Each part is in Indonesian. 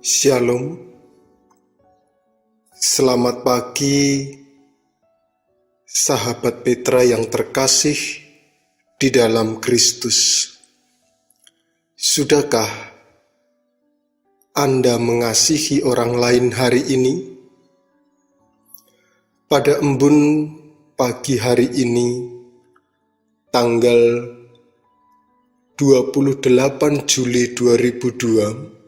Shalom, selamat pagi sahabat Petra yang terkasih di dalam Kristus. Sudahkah Anda mengasihi orang lain hari ini? Pada embun pagi hari ini, tanggal 28 Juli 2002,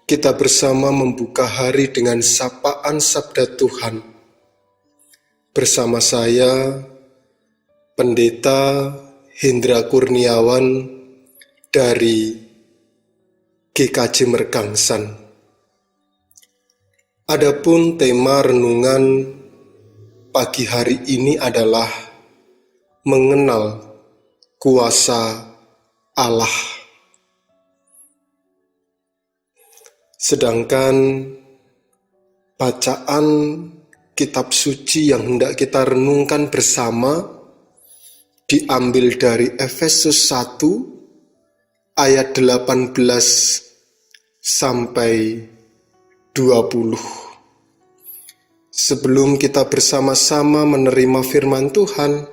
kita bersama membuka hari dengan sapaan Sabda Tuhan. Bersama saya, Pendeta Hendra Kurniawan dari GKJ Mergangsan. Adapun tema renungan pagi hari ini adalah mengenal kuasa Allah. Sedangkan bacaan kitab suci yang hendak kita renungkan bersama diambil dari Efesus 1 ayat 18 sampai 20. Sebelum kita bersama-sama menerima firman Tuhan,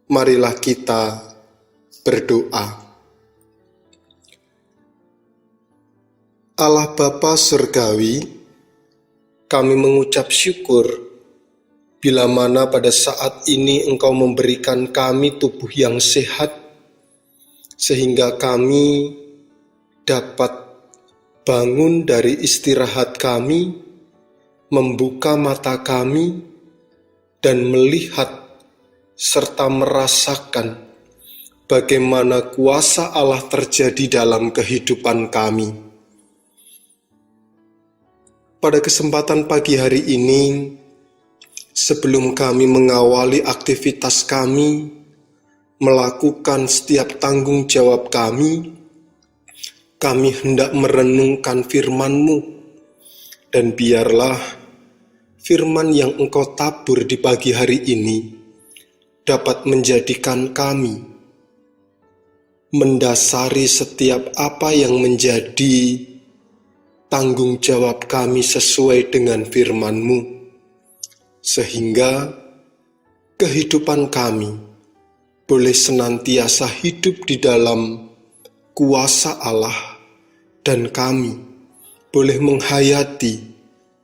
marilah kita berdoa. Allah Bapa Surgawi, kami mengucap syukur bila mana pada saat ini Engkau memberikan kami tubuh yang sehat, sehingga kami dapat bangun dari istirahat kami, membuka mata kami, dan melihat serta merasakan bagaimana kuasa Allah terjadi dalam kehidupan kami. Pada kesempatan pagi hari ini, sebelum kami mengawali aktivitas kami, melakukan setiap tanggung jawab kami hendak merenungkan firman-Mu, dan biarlah firman yang Engkau tabur di pagi hari ini dapat menjadikan kami mendasari setiap apa yang menjadi tanggung jawab kami sesuai dengan firman-Mu, sehingga kehidupan kami boleh senantiasa hidup di dalam kuasa Allah, dan kami boleh menghayati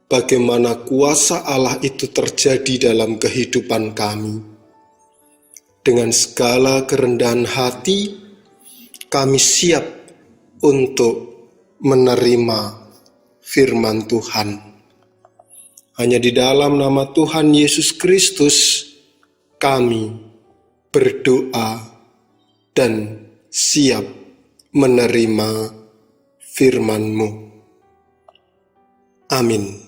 bagaimana kuasa Allah itu terjadi dalam kehidupan kami. Dengan segala kerendahan hati, kami siap untuk menerima firman Tuhan. Hanya di dalam nama Tuhan Yesus Kristus kami berdoa dan siap menerima firman-Mu. Amin.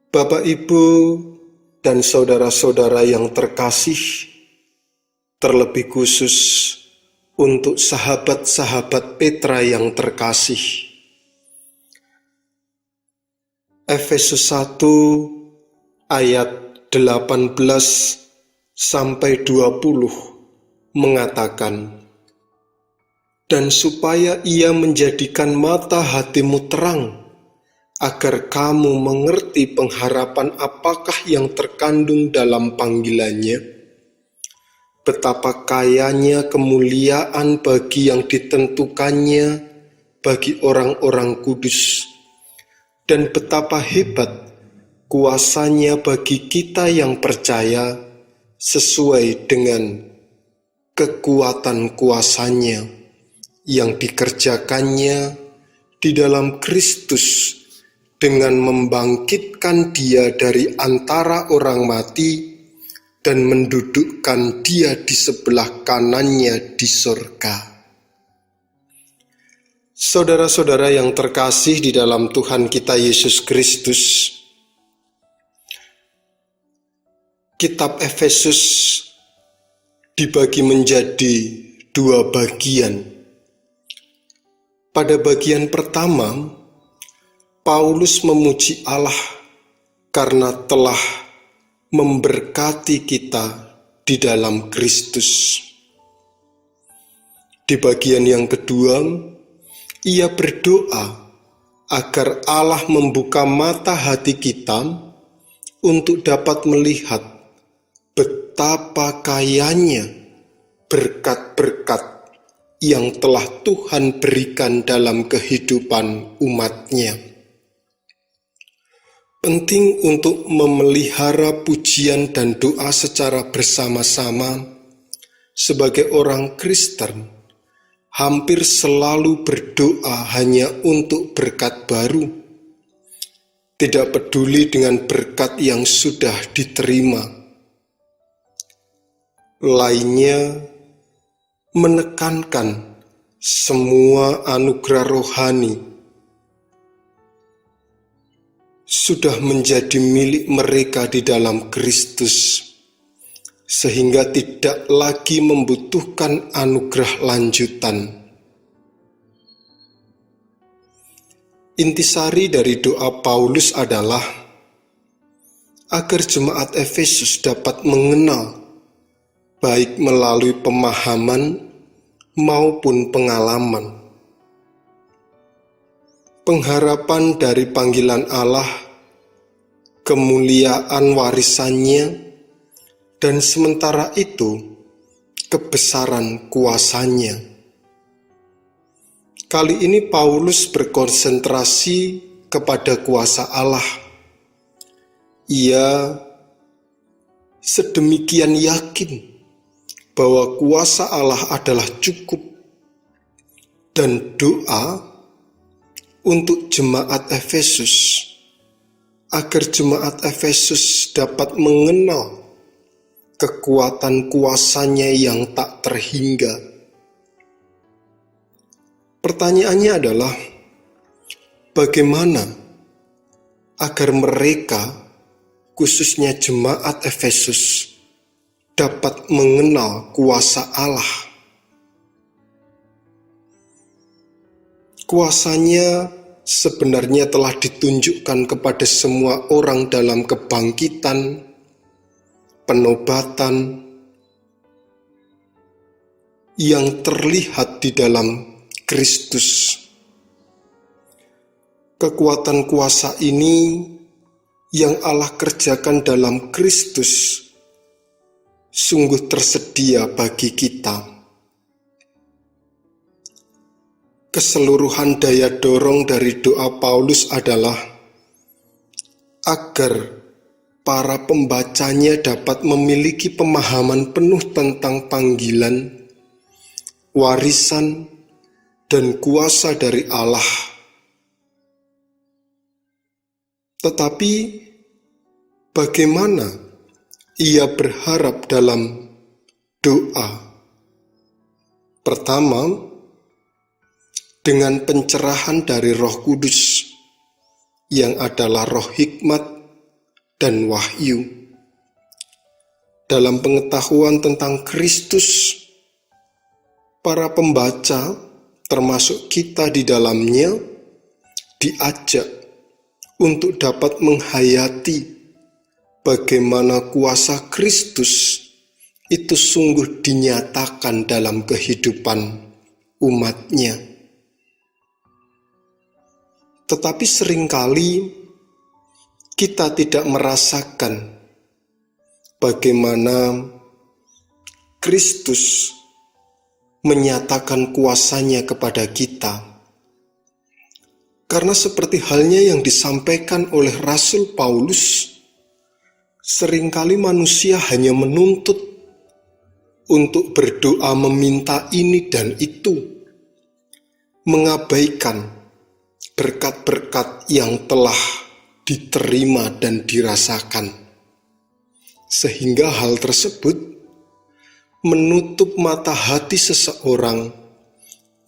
Bapak, Ibu, dan saudara-saudara yang terkasih, terlebih khusus untuk sahabat-sahabat Petra yang terkasih, Efesus 1 ayat 18 sampai 20 mengatakan, "Dan supaya Ia menjadikan mata hatimu terang, agar kamu mengerti pengharapan apakah yang terkandung dalam panggilannya, betapa kayanya kemuliaan bagi yang ditentukannya bagi orang-orang kudus, dan betapa hebat kuasanya bagi kita yang percaya sesuai dengan kekuatan kuasanya yang dikerjakannya di dalam Kristus dengan membangkitkan Dia dari antara orang mati dan mendudukkan Dia di sebelah kanannya di surga." Saudara-saudara yang terkasih di dalam Tuhan kita Yesus Kristus, kitab Efesus dibagi menjadi dua bagian. Pada bagian pertama, Paulus memuji Allah karena telah memberkati kita di dalam Kristus. Di bagian yang kedua, Ia berdoa agar Allah membuka mata hati kita untuk dapat melihat betapa kayanya berkat-berkat yang telah Tuhan berikan dalam kehidupan umat-Nya. Penting untuk memelihara pujian dan doa secara bersama-sama. Sebagai orang Kristen, hampir selalu berdoa hanya untuk berkat baru, tidak peduli dengan berkat yang sudah diterima. Lainnya, menekankan semua anugerah rohani sudah menjadi milik mereka di dalam Kristus, sehingga tidak lagi membutuhkan anugerah lanjutan. Intisari dari doa Paulus adalah agar jemaat Efesus dapat mengenal, baik melalui pemahaman maupun pengalaman, pengharapan dari panggilan Allah, kemuliaan warisannya, dan sementara itu kebesaran kuasanya. Kali ini Paulus berkonsentrasi kepada kuasa Allah. Ia sedemikian yakin bahwa kuasa Allah adalah cukup, dan doa untuk jemaat Efesus agar jemaat Efesus dapat mengenal kekuatan kuasanya yang tak terhingga. Pertanyaannya adalah, bagaimana agar mereka, khususnya jemaat Efesus, dapat mengenal kuasa Allah? Kuasanya sebenarnya telah ditunjukkan kepada semua orang dalam kebangkitan, penobatan yang terlihat di dalam Kristus. Kekuatan kuasa ini yang Allah kerjakan dalam Kristus sungguh tersedia bagi kita. Keseluruhan daya dorong dari doa Paulus adalah agar para pembacanya dapat memiliki pemahaman penuh tentang panggilan, warisan, dan kuasa dari Allah. Tetapi bagaimana ia berharap dalam doa? Pertama, dengan pencerahan dari Roh Kudus yang adalah roh hikmat dan wahyu. Dalam pengetahuan tentang Kristus, para pembaca, termasuk kita di dalamnya, diajak untuk dapat menghayati bagaimana kuasa Kristus itu sungguh dinyatakan dalam kehidupan umat-Nya. Tetapi seringkali kita tidak merasakan bagaimana Kristus menyatakan kuasanya kepada kita. Karena seperti halnya yang disampaikan oleh Rasul Paulus, seringkali manusia hanya menuntut untuk berdoa meminta ini dan itu, mengabaikan berkat-berkat yang telah diterima dan dirasakan, sehingga hal tersebut menutup mata hati seseorang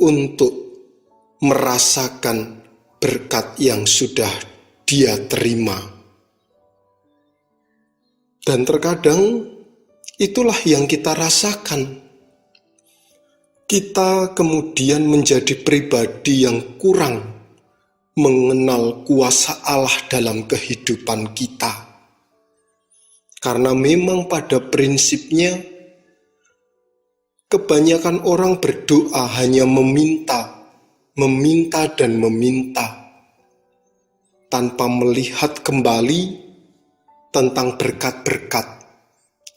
untuk merasakan berkat yang sudah dia terima. Dan terkadang itulah yang kita rasakan. Kita kemudian menjadi pribadi yang kurang mengenal kuasa Allah dalam kehidupan kita. Karena memang pada prinsipnya kebanyakan orang berdoa hanya meminta meminta dan meminta tanpa melihat kembali tentang berkat-berkat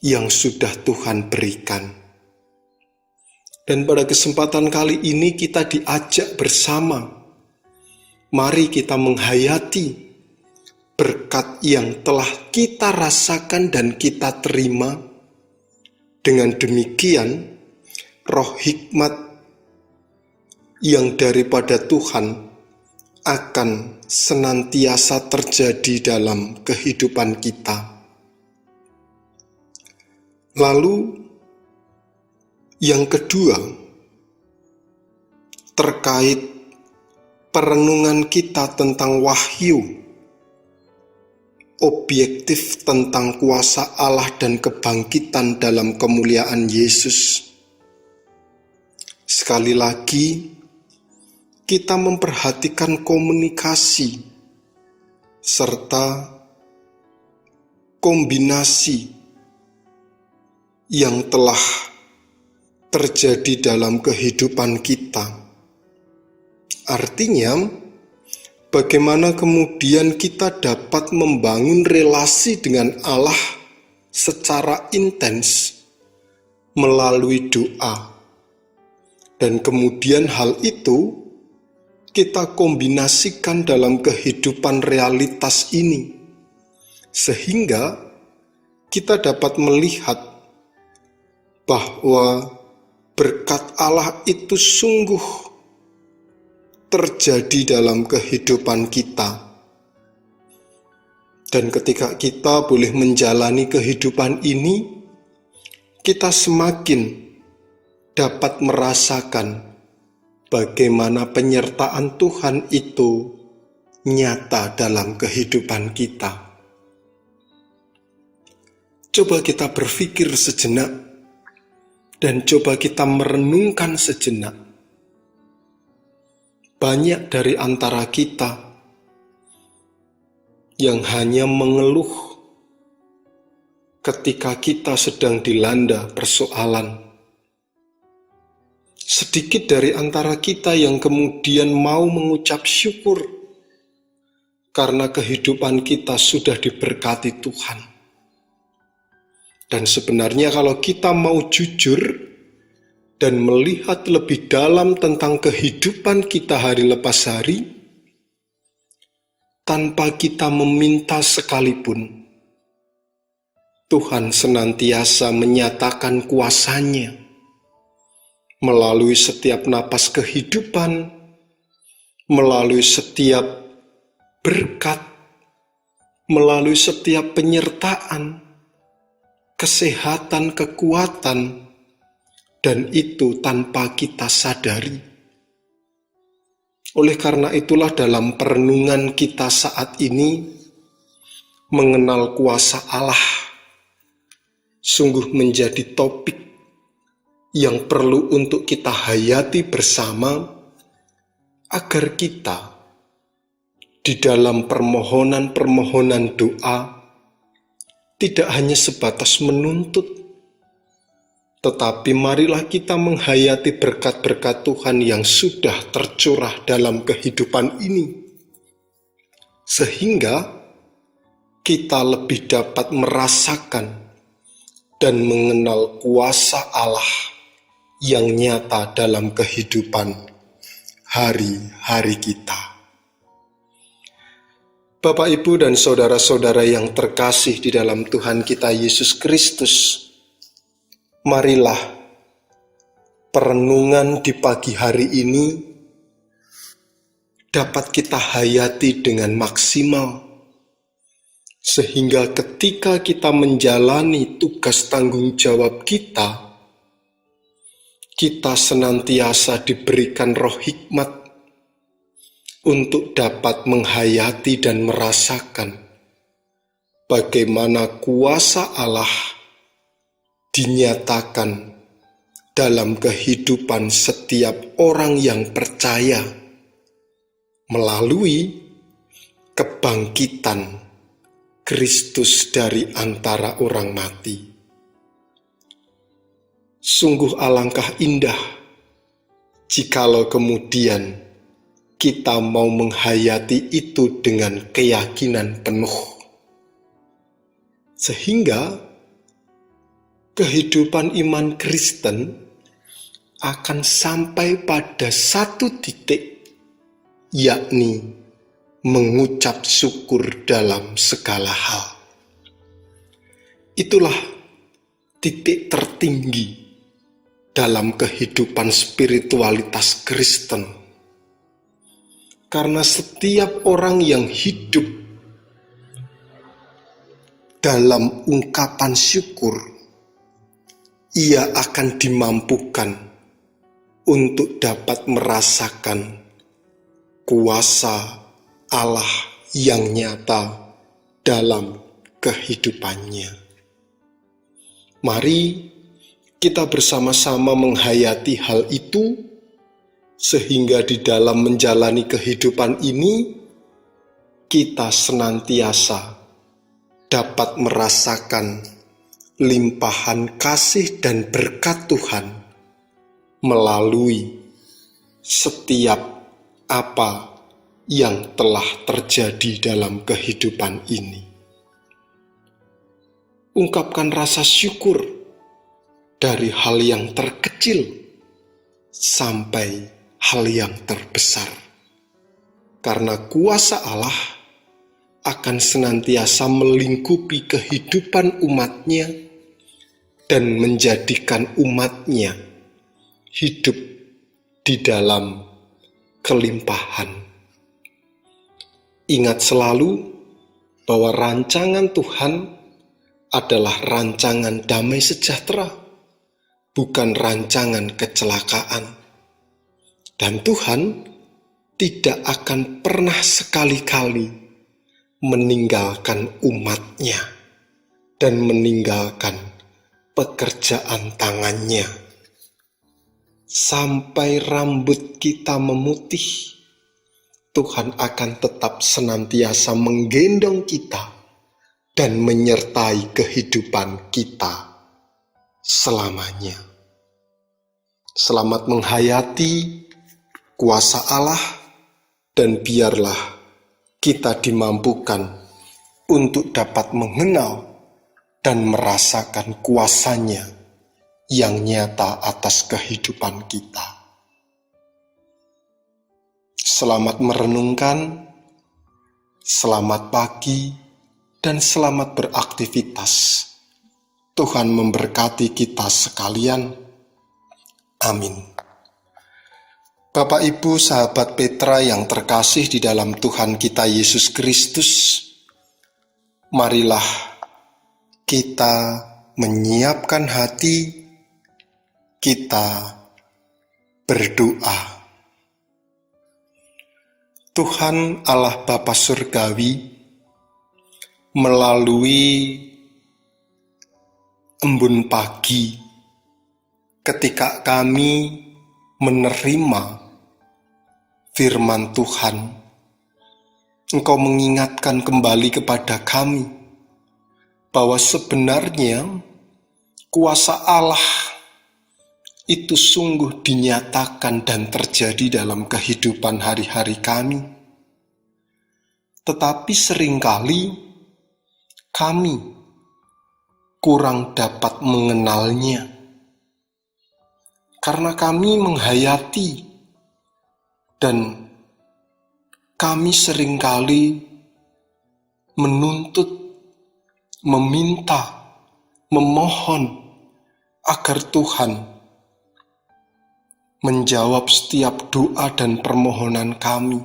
yang sudah Tuhan berikan. Dan pada kesempatan kali ini kita diajak bersama, mari kita menghayati berkat yang telah kita rasakan dan kita terima. Dengan demikian, roh hikmat yang daripada Tuhan akan senantiasa terjadi dalam kehidupan kita. Lalu, yang kedua, terkait perenungan kita tentang wahyu, objektif tentang kuasa Allah dan kebangkitan dalam kemuliaan Yesus. Sekali lagi, kita memperhatikan komunikasi serta kombinasi yang telah terjadi dalam kehidupan kita. Artinya, bagaimana kemudian kita dapat membangun relasi dengan Allah secara intens melalui doa. Dan kemudian hal itu kita kombinasikan dalam kehidupan realitas ini. Sehingga kita dapat melihat bahwa berkat Allah itu sungguh terjadi dalam kehidupan kita. Dan ketika kita boleh menjalani kehidupan ini, kita semakin dapat merasakan bagaimana penyertaan Tuhan itu nyata dalam kehidupan kita. Coba kita berpikir sejenak dan coba kita merenungkan sejenak. Banyak dari antara kita yang hanya mengeluh ketika kita sedang dilanda persoalan. Sedikit dari antara kita yang kemudian mau mengucap syukur karena kehidupan kita sudah diberkati Tuhan. Dan sebenarnya kalau kita mau jujur dan melihat lebih dalam tentang kehidupan kita hari lepas hari, tanpa kita meminta sekalipun, Tuhan senantiasa menyatakan kuasa-Nya melalui setiap napas kehidupan, melalui setiap berkat, melalui setiap penyertaan, kesehatan, kekuatan, dan itu tanpa kita sadari. Oleh karena itulah dalam perenungan kita saat ini, mengenal kuasa Allah sungguh menjadi topik yang perlu untuk kita hayati bersama, agar kita di dalam permohonan-permohonan doa tidak hanya sebatas menuntut, tetapi marilah kita menghayati berkat-berkat Tuhan yang sudah tercurah dalam kehidupan ini. Sehingga kita lebih dapat merasakan dan mengenal kuasa Allah yang nyata dalam kehidupan hari-hari kita. Bapak, Ibu, dan saudara-saudara yang terkasih di dalam Tuhan kita Yesus Kristus, marilah perenungan di pagi hari ini dapat kita hayati dengan maksimal, sehingga ketika kita menjalani tugas tanggung jawab kita senantiasa diberikan roh hikmat untuk dapat menghayati dan merasakan bagaimana kuasa Allah dinyatakan dalam kehidupan setiap orang yang percaya melalui kebangkitan Kristus dari antara orang mati. Sungguh alangkah indah jikalau kemudian kita mau menghayati itu dengan keyakinan penuh. Sehingga kehidupan iman Kristen akan sampai pada satu titik, yakni mengucap syukur dalam segala hal. Itulah titik tertinggi dalam kehidupan spiritualitas Kristen. Karena setiap orang yang hidup dalam ungkapan syukur, ia akan dimampukan untuk dapat merasakan kuasa Allah yang nyata dalam kehidupannya. Mari kita bersama-sama menghayati hal itu, sehingga di dalam menjalani kehidupan ini, kita senantiasa dapat merasakan limpahan kasih dan berkat Tuhan melalui setiap apa yang telah terjadi dalam kehidupan ini. Ungkapkan rasa syukur dari hal yang terkecil sampai hal yang terbesar. Karena kuasa Allah akan senantiasa melingkupi kehidupan umatnya dan menjadikan umatnya hidup di dalam kelimpahan. Ingat selalu bahwa rancangan Tuhan adalah rancangan damai sejahtera, bukan rancangan kecelakaan. Dan Tuhan tidak akan pernah sekali-kali meninggalkan umatnya dan meninggalkan pekerjaan tangannya. Sampai rambut kita memutih, Tuhan akan tetap senantiasa menggendong kita dan menyertai kehidupan kita selamanya. Selamat menghayati kuasa Allah, dan biarlah kita dimampukan untuk dapat mengenal dan merasakan kuasanya yang nyata atas kehidupan kita. Selamat merenungkan, selamat pagi, dan selamat beraktivitas. Tuhan memberkati kita sekalian. Amin. Bapak, Ibu, sahabat Petra yang terkasih di dalam Tuhan kita Yesus Kristus, marilah kita menyiapkan hati, kita berdoa. Tuhan Allah Bapa Surgawi, melalui embun pagi, ketika kami menerima firman Tuhan, Engkau mengingatkan kembali kepada kami bahwa sebenarnya kuasa Allah itu sungguh dinyatakan dan terjadi dalam kehidupan hari-hari kami. Tetapi seringkali kami kurang dapat mengenalnya, karena kami menghayati dan kami seringkali menuntut, meminta, memohon agar Tuhan menjawab setiap doa dan permohonan kami.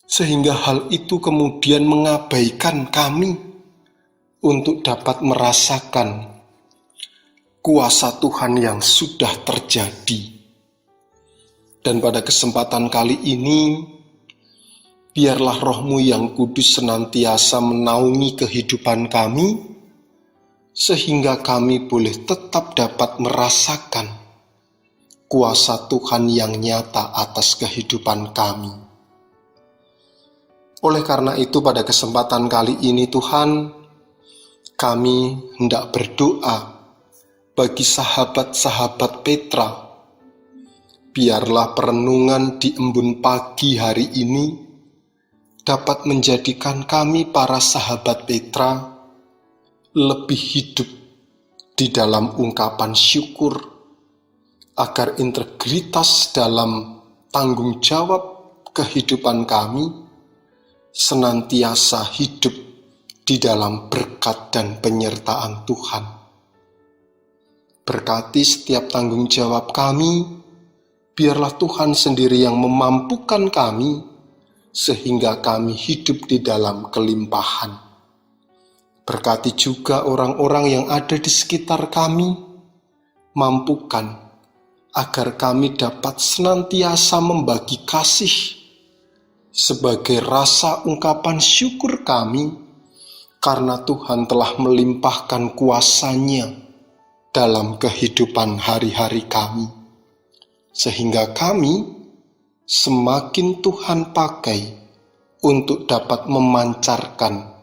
Sehingga hal itu kemudian mengabaikan kami untuk dapat merasakan kuasa Tuhan yang sudah terjadi. Dan pada kesempatan kali ini, biarlah Roh-Mu yang kudus senantiasa menaungi kehidupan kami, sehingga kami boleh tetap dapat merasakan kuasa Tuhan yang nyata atas kehidupan kami. Oleh karena itu, pada kesempatan kali ini Tuhan, kami hendak berdoa bagi sahabat-sahabat Petra biarlah perenungan di embun pagi hari ini dapat menjadikan kami para sahabat Petra lebih hidup di dalam ungkapan syukur, agar integritas dalam tanggung jawab kehidupan kami senantiasa hidup di dalam berkat dan penyertaan Tuhan. Berkati setiap tanggung jawab kami, biarlah Tuhan sendiri yang memampukan kami, sehingga kami hidup di dalam kelimpahan. Berkati juga orang-orang yang ada di sekitar kami, mampukan agar kami dapat senantiasa membagi kasih sebagai rasa ungkapan syukur kami, karena Tuhan telah melimpahkan kuasa-Nya dalam kehidupan hari-hari kami, sehingga kami semakin Tuhan pakai untuk dapat memancarkan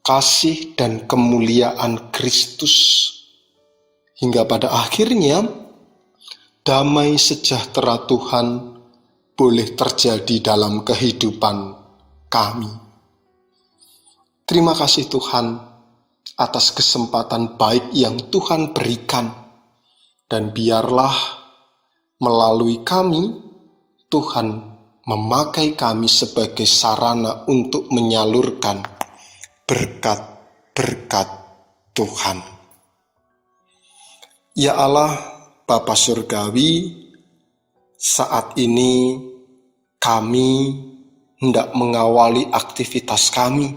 kasih dan kemuliaan Kristus, hingga pada akhirnya damai sejahtera Tuhan boleh terjadi dalam kehidupan kami. Terima kasih Tuhan atas kesempatan baik yang Tuhan berikan, dan biarlah melalui kami Tuhan memakai kami sebagai sarana untuk menyalurkan berkat-berkat Tuhan. Ya Allah, Bapa Surgawi, saat ini kami hendak mengawali aktivitas kami.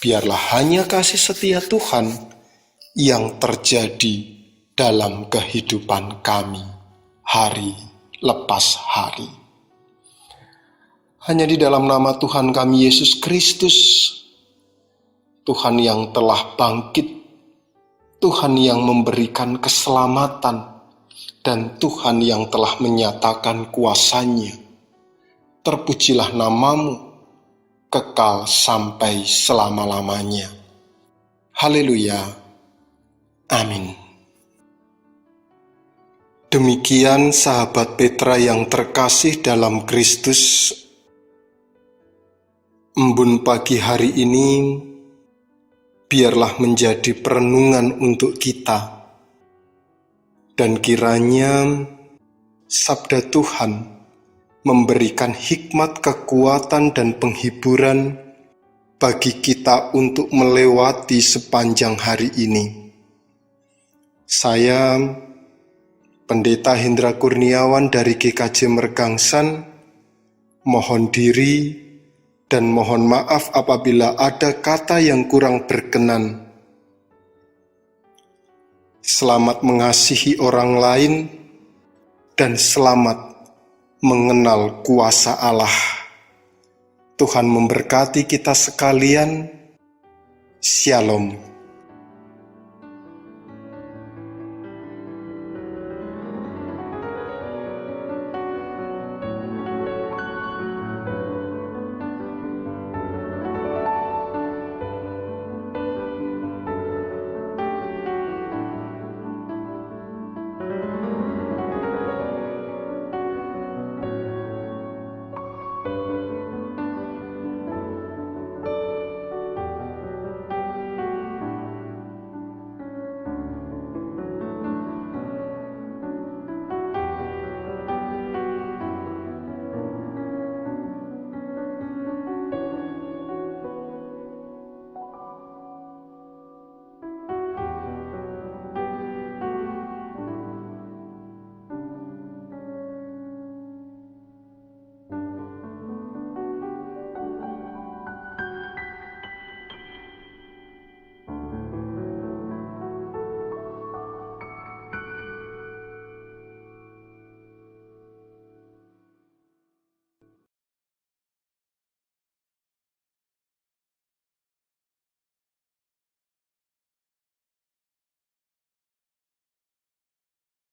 Biarlah hanya kasih setia Tuhan yang terjadi dalam kehidupan kami hari lepas hari. Hanya di dalam nama Tuhan kami Yesus Kristus, Tuhan yang telah bangkit, Tuhan yang memberikan keselamatan, dan Tuhan yang telah menyatakan kuasa-Nya, terpujilah nama-Mu kekal sampai selama-lamanya. Haleluya. Amin. Demikian sahabat Petra yang terkasih dalam Kristus, embun pagi hari ini biarlah menjadi perenungan untuk kita. Dan kiranya sabda Tuhan memberikan hikmat, kekuatan, dan penghiburan bagi kita untuk melewati sepanjang hari ini. Saya, Pendeta Hendra Kurniawan dari GKJ Mergangsan, mohon diri dan mohon maaf apabila ada kata yang kurang berkenan. Selamat mengasihi orang lain dan selamat mengenal kuasa Allah. Tuhan memberkati kita sekalian. Shalom.